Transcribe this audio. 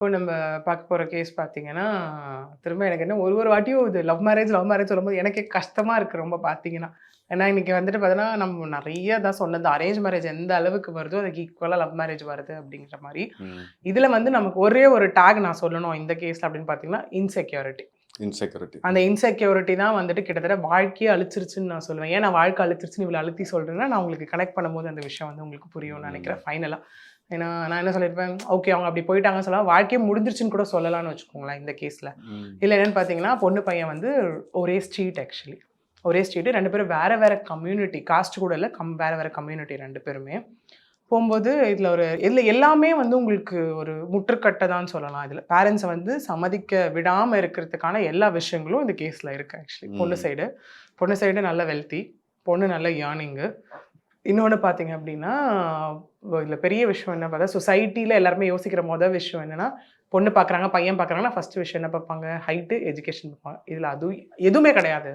இப்போ நம்ம பார்க்க போற கேஸ் பார்த்தீங்கன்னா, திரும்ப எனக்கு என்ன ஒரு ஒரு வாட்டியும் இது லவ் மேரேஜ் சொல்லும்போது எனக்கே கஷ்டமா இருக்கு ரொம்ப பார்த்தீங்கன்னா. ஏன்னா இன்னைக்கு வந்துட்டு பார்த்தீங்கன்னா, நம்ம நெறைய தான் சொன்னது அரேஞ்ச் மேரேஜ் எந்த அளவுக்கு வருதோ, அதுக்கு ஈக்குவலா லவ் மேரேஜ் வருது அப்படிங்கிற மாரி. ம். இதுல வந்து நமக்கு ஒரே ஒரு டாக் நான் சொல்லணும் இந்த கேஸ்ல அப்படின்னு பார்த்தீங்கன்னா, இன்செக்யூரிட்டி. இன்செக்யூரிட்டி. அந்த இன்செக்யூரிட்டி தான் வந்துட்டு கிட்டத்தட்ட வாழ்க்கையே அழிச்சிருச்சுன்னு நான் சொல்லுவேன். ஏன் நான் வாழ்க்கை அழிச்சிருச்சுன்னு இவ்வளோ அழுத்தி சொல்றேன்னா, நான் உங்களுக்கு கனெக்ட் பண்ணும்போது அந்த விஷயம் வந்து உங்களுக்கு புரியும்னு ம். நெனைக்கிறேன் ஃபைனலா. ஏன்னா, நான் என்ன சொல்லியிருப்பேன், ஓகே அவங்க அப்படி போயிட்டாங்கன்னு சொல்லலாம். வாழ்க்கையே முடிஞ்சிருச்சுன்னு கூட சொல்லலாம்னு வச்சுக்கோங்களேன் இந்த கேஸ்ல. ம். இதுல என்னன்னு பார்த்தீங்கன்னா, பொண்ணு பையன் வந்து ஒரே ஸ்ட்ரீட் ஆக்சுவலி. ஒரே ஸ்ட்ரீட் 2 பேரும் வேற வேற கம்யூனிட்டி. காஸ்ட் கூட இல்ல. வேற வேற கம்யூனிட்டி 2 பேருமே. போம்போது இதுல எல்லாமே வந்து உங்களுக்கு ஒரு முற்றுக்கட்ட தான் சொல்லலாம் இதுல. பேரண்ட்ஸ வந்து சம்மதிக்க விடாம இருக்கிறதுக்கான எல்லா விஷயங்களும் இந்த கேஸ்ல இருக்கு ஆக்சுவலி. பொண்ணு ம். சைடு. பொண்ணு சைடு நல்ல வெல்த்தி. பொண்ணு நல்ல ஏர்னிங்கு. இன்னொன்னு பார்த்தீங்க அப்டின்னா, இதுல பெரிய விஷயம் என்ன பார்த்தா, சொசைட்டில எல்லாருமே யோசிக்கிற விஷயம் என்னன்னா, பொண்ணு பார்க்குறாங்க, பையன் பார்க்குறாங்கன்னா, ஃபர்ஸ்ட் விஷயம் என்ன பார்ப்பாங்க? ஹைட்டு, எஜுகேஷன் பார்ப்பாங்க. இதுல அதுவும் எதுவுமே கிடையாது.